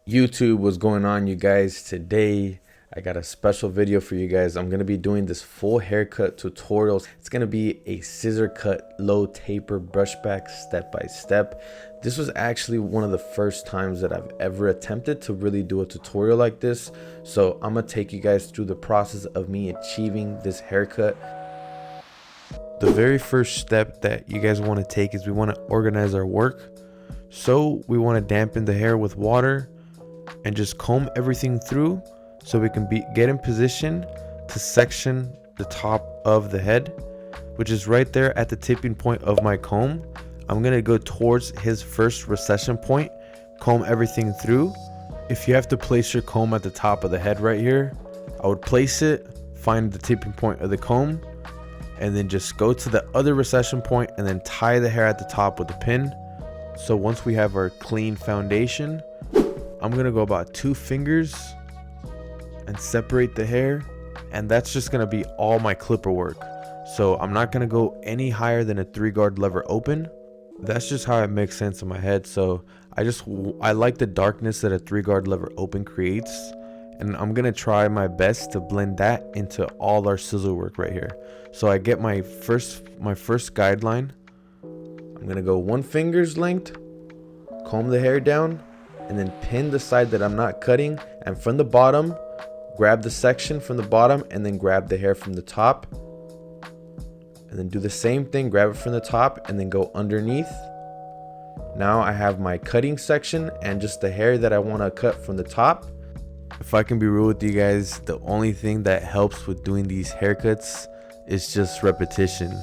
YouTube, what's going on, you guys? Today I got a special video for you guys. I'm gonna be doing this full haircut tutorial. It's gonna be a scissor cut, low taper, brush back, step by step. This was actually one of the first times that I've ever attempted to really do a tutorial like this, so I'm gonna take you guys through the process of me achieving this haircut. The very first step that you guys want to take is we want to organize our work. So we want to dampen the hair with water and just comb everything through so we can get in position to section the top of the head, which is right there at the tipping point of my comb. I'm gonna go towards his first recession point, comb everything through. If you have to place your comb at the top of the head right here, I would place it, find the tipping point of the comb, and then just go to the other recession point and then tie the hair at the top with a pin. So once we have our clean foundation, I'm gonna go about 2 fingers and separate the hair, and that's just gonna be all my clipper work. So I'm not gonna go any higher than a 3-guard lever open. That's just how it makes sense in my head. So I like the darkness that a 3-guard lever open creates, and I'm gonna try my best to blend that into all our scissor work right here. So I get my first guideline. I'm gonna go 1 finger's length, comb the hair down, and then pin the side that I'm not cutting, and from the bottom grab the section from the bottom and then grab the hair from the top, and then do the same thing, grab it from the top and then go underneath. Now I have my cutting section and just the hair that I want to cut from the top. If I can be real with you guys, the only thing that helps with doing these haircuts is just repetition,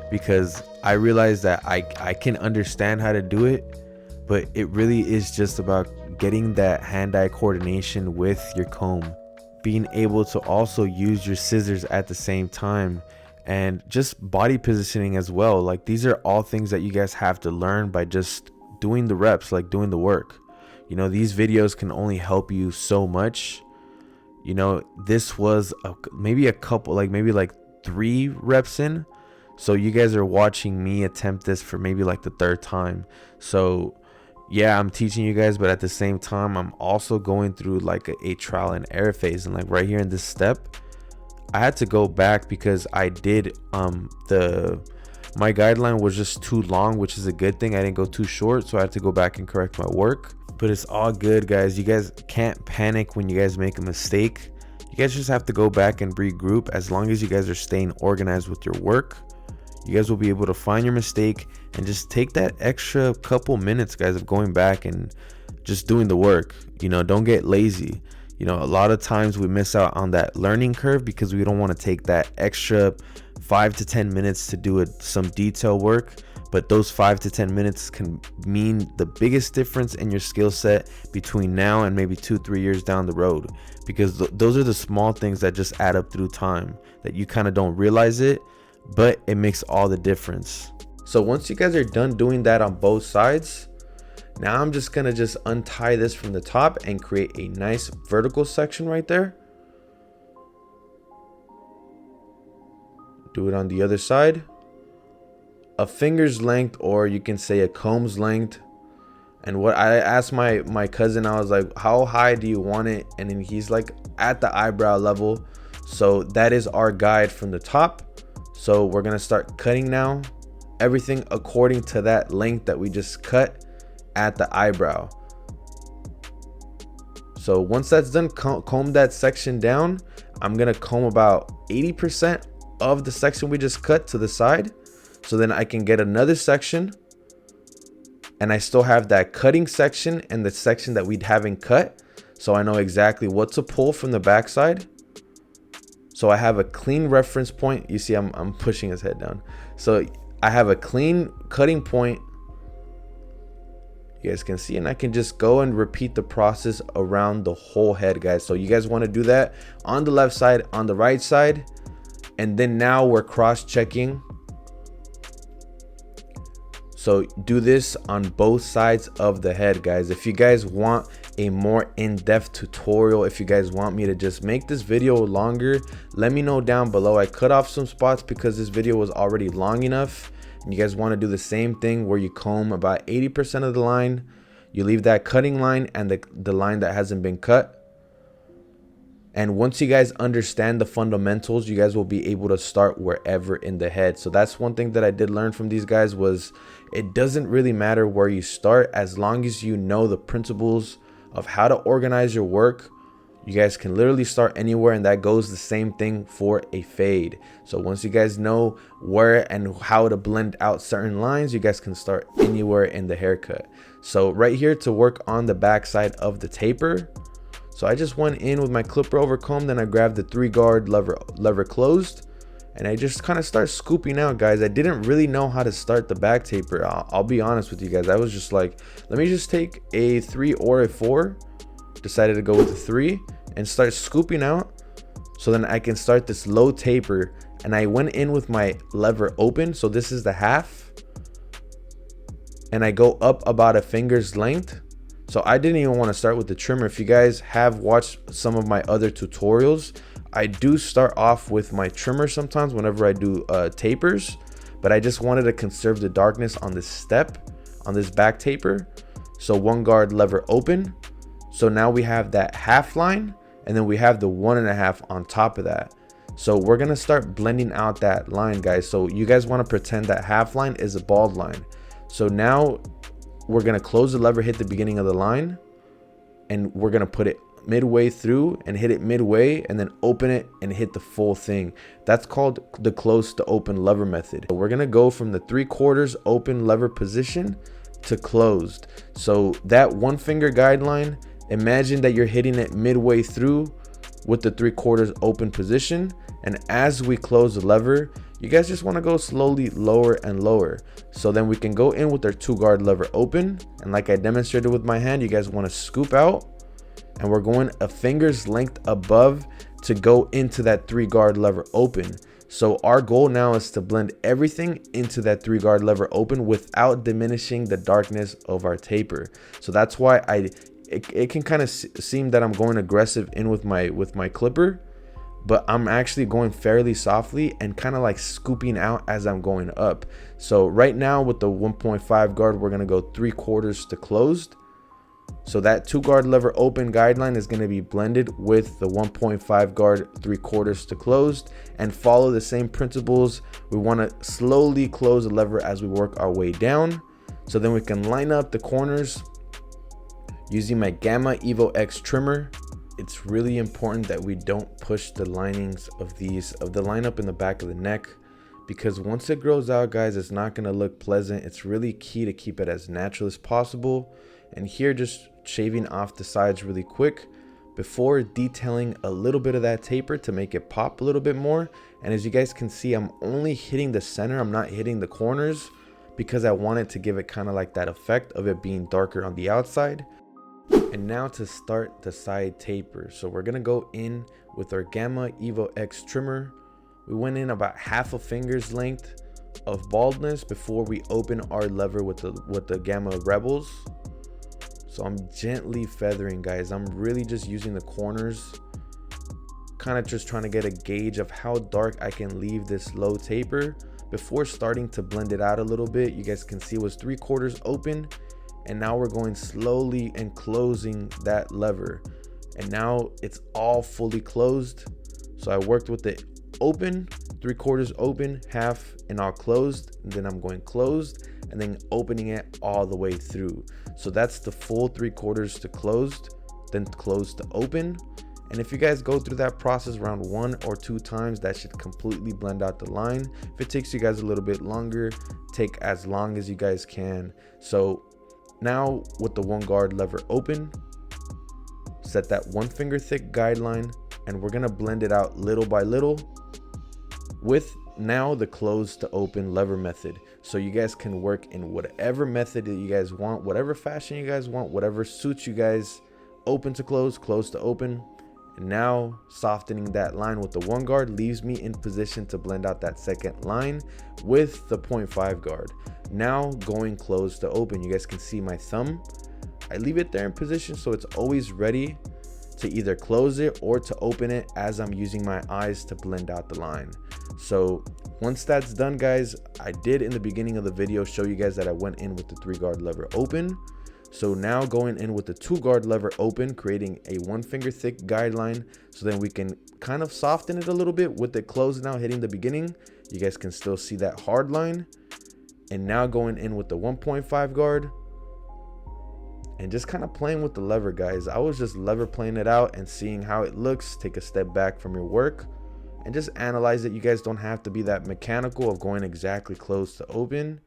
because I realize that I can understand how to do it, but it really is just about getting that hand-eye coordination with your comb, being able to also use your scissors at the same time, and just body positioning as well. Like, these are all things that you guys have to learn by just doing the reps, like doing the work. You know, these videos can only help you so much. You know, this was maybe a couple, like maybe like 3 reps in. So you guys are watching me attempt this for maybe like the 3rd time. So yeah, I'm teaching you guys, but at the same time, I'm also going through like a trial and error phase. And like right here in this step, I had to go back because I did my guideline was just too long, which is a good thing. I didn't go too short, so I had to go back and correct my work. But it's all good, guys. You guys can't panic when you guys make a mistake. You guys just have to go back and regroup. As long as you guys are staying organized with your work, you guys will be able to find your mistake and just take that extra couple minutes, guys, of going back and just doing the work. You know, don't get lazy. You know, a lot of times we miss out on that learning curve because we don't want to take that extra 5 to 10 minutes to do some detail work. But those 5 to 10 minutes can mean the biggest difference in your skill set between now and maybe 2-3 years down the road, because those are the small things that just add up through time that you kind of don't realize it, but it makes all the difference. So once you guys are done doing that on both sides, now I'm just gonna untie this from the top and create a nice vertical section right there. Do it on the other side. A finger's length, or you can say a comb's length. And what I asked my cousin, I was like, how high do you want it? And then he's like, at the eyebrow level. So that is our guide from the top. So we're gonna start cutting now, everything according to that length that we just cut at the eyebrow. So once that's done, comb that section down. I'm gonna comb about 80% of the section we just cut to the side, so then I can get another section and I still have that cutting section and the section that we haven't cut, so I know exactly what to pull from the back side. So I have a clean reference point. You see, I'm pushing his head down. So I have a clean cutting point, you guys can see, and I can just go and repeat the process around the whole head, guys. So you guys want to do that on the left side, on the right side, and then now we're cross-checking. So do this on both sides of the head, guys. If you guys want a more in-depth tutorial, if you guys want me to just make this video longer, let me know down below. I cut off some spots because this video was already long enough, and you guys want to do the same thing where you comb about 80% of the line, You leave that cutting line and the line that hasn't been cut. And once you guys understand the fundamentals, you guys will be able to start wherever in the head. So that's one thing that I did learn from these guys, was it doesn't really matter where you start, as long as you know the principles of how to organize your work. You guys can literally start anywhere, and that goes the same thing for a fade. So once you guys know where and how to blend out certain lines, you guys can start anywhere in the haircut. So right here, to work on the back side of the taper, so I just went in with my clipper over comb, then I grabbed the 3-guard lever closed, and I just kind of start scooping out, guys. I didn't really know how to start the back taper. I'll be honest with you guys. I was just like, let me just take a 3 or a 4. Decided to go with the 3 and start scooping out, so then I can start this low taper. And I went in with my lever open, so this is the half, and I go up about a finger's length. So I didn't even want to start with the trimmer. If you guys have watched some of my other tutorials, I do start off with my trimmer sometimes whenever I do tapers, but I just wanted to conserve the darkness on this step, on this back taper. So 1-guard lever open. So now we have that half line, and then we have the 1.5 on top of that. So we're gonna start blending out that line, guys. So you guys want to pretend that half line is a bald line. So now we're gonna close the lever, hit the beginning of the line, and we're gonna put it midway through and hit it midway, and then open it and hit the full thing. That's called the close to open lever method. So we're gonna go from the 3/4 open lever position to closed. So that 1 finger guideline, imagine that you're hitting it midway through with the 3/4 open position, and as we close the lever, you guys just want to go slowly lower and lower. So then we can go in with our 2-guard lever open, and like I demonstrated with my hand, you guys want to scoop out, and we're going a finger's length above to go into that 3-guard lever open. So our goal now is to blend everything into that 3-guard lever open without diminishing the darkness of our taper. So that's why it can kind of seem that I'm going aggressive in with my clipper, but I'm actually going fairly softly and kind of like scooping out as I'm going up. So right now with the 1.5 guard, we're gonna go 3/4 to closed. So that 2-guard lever open guideline is going to be blended with the 1.5 guard 3/4 to closed, and follow the same principles. We want to slowly close the lever as we work our way down. So then we can line up the corners using my Gamma Evo X trimmer. It's really important that we don't push the linings of the lineup in the back of the neck, because once it grows out, guys, it's not going to look pleasant. It's really key to keep it as natural as possible. And here, just shaving off the sides really quick before detailing a little bit of that taper to make it pop a little bit more. And as you guys can see, I'm only hitting the center, I'm not hitting the corners, because I wanted to give it kind of like that effect of it being darker on the outside. And now to start the side taper. So we're gonna go in with our Gamma Evo X trimmer. We went in about half a finger's length of baldness before we open our lever with the Gamma Rebels. So I'm gently feathering, guys. I'm really just using the corners, kind of just trying to get a gauge of how dark I can leave this low taper before starting to blend it out a little bit. You guys can see it was 3/4 open, and now we're going slowly and closing that lever, and now it's all fully closed. So I worked with the open, 3/4 open, half and all closed, and then I'm going closed and then opening it all the way through. So that's the full 3/4 to closed, then closed to open. And if you guys go through that process around 1 or 2 times, that should completely blend out the line. If it takes you guys a little bit longer, take as long as you guys can. So now with the 1-guard lever open, set that 1 finger thick guideline, and we're gonna blend it out little by little with now the close to open lever method. So you guys can work in whatever method that you guys want, whatever fashion you guys want, whatever suits you guys. Open to close, close to open. And now softening that line with the 1-guard leaves me in position to blend out that second line with the 0.5 guard. Now going close to open, you guys can see my thumb. I leave it there in position so it's always ready to either close it or to open it as I'm using my eyes to blend out the line. So once that's done, guys, I did in the beginning of the video show you guys that I went in with the 3-guard lever open. So now going in with the 2-guard lever open, creating a 1 finger thick guideline, so then we can kind of soften it a little bit with it closed now, hitting the beginning. You guys can still see that hard line. And now going in with the 1.5 guard and just kind of playing with the lever, guys. I was just lever playing it out and seeing how it looks. Take a step back from your work and just analyze it. You guys don't have to be that mechanical of going exactly close to open.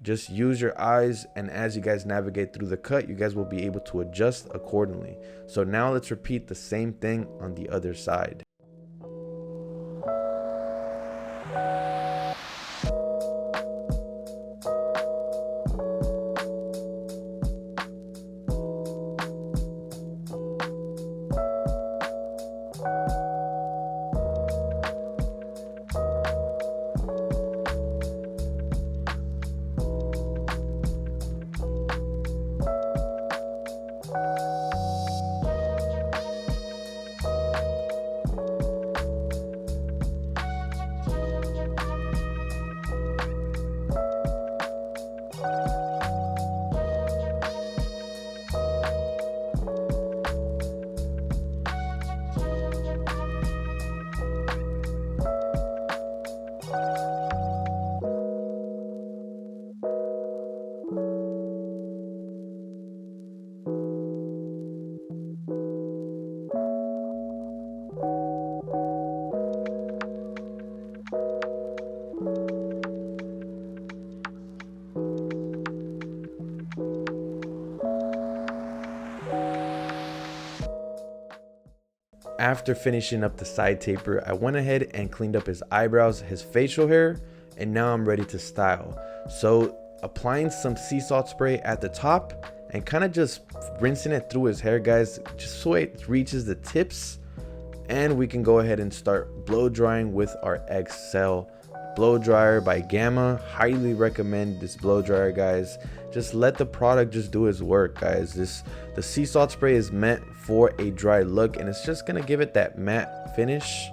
Just use your eyes, and as you guys navigate through the cut, you guys will be able to adjust accordingly. So now let's repeat the same thing on the other side. After finishing up the side taper, I went ahead and cleaned up his eyebrows, his facial hair, and now I'm ready to style. So applying some sea salt spray at the top and kind of just rinsing it through his hair, guys, just so it reaches the tips. And we can go ahead and start blow drying with our XL blow dryer by Gamma. Highly recommend this blow dryer, guys. Just let the product just do its work, guys. The sea salt spray is meant for a dry look, and it's just gonna give it that matte finish.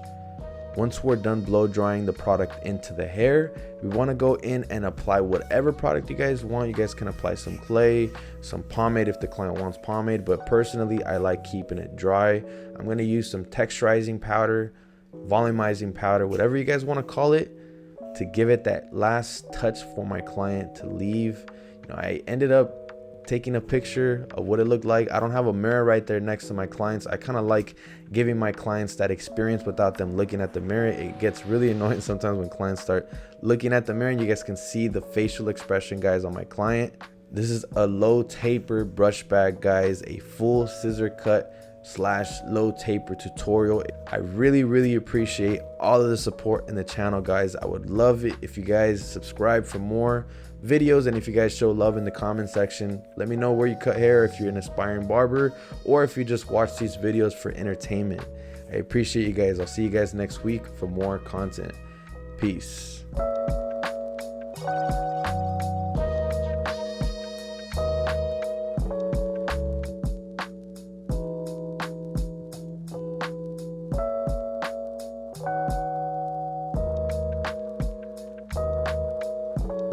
Once we're done blow drying the product into the hair, we want to go in and apply whatever product you guys want. You guys can apply some clay, some pomade if the client wants pomade, but personally I like keeping it dry. I'm going to use some texturizing powder, volumizing powder, whatever you guys want to call it, to give it that last touch for my client to leave. You know, I ended up taking a picture of what it looked like. I don't have a mirror right there next to my clients. I kind of like giving my clients that experience without them looking at the mirror. It gets really annoying sometimes when clients start looking at the mirror, and you guys can see the facial expression, guys, on my client. This is a low taper brush bag, guys, a full scissor cut / low taper tutorial. I really appreciate all of the support in the channel, guys. I would love it if you guys subscribe for more videos, and if you guys show love in the comment section. Let me know where you cut hair, if you're an aspiring barber, or if you just watch these videos for entertainment. I appreciate you guys. I'll see you guys next week for more content. Peace.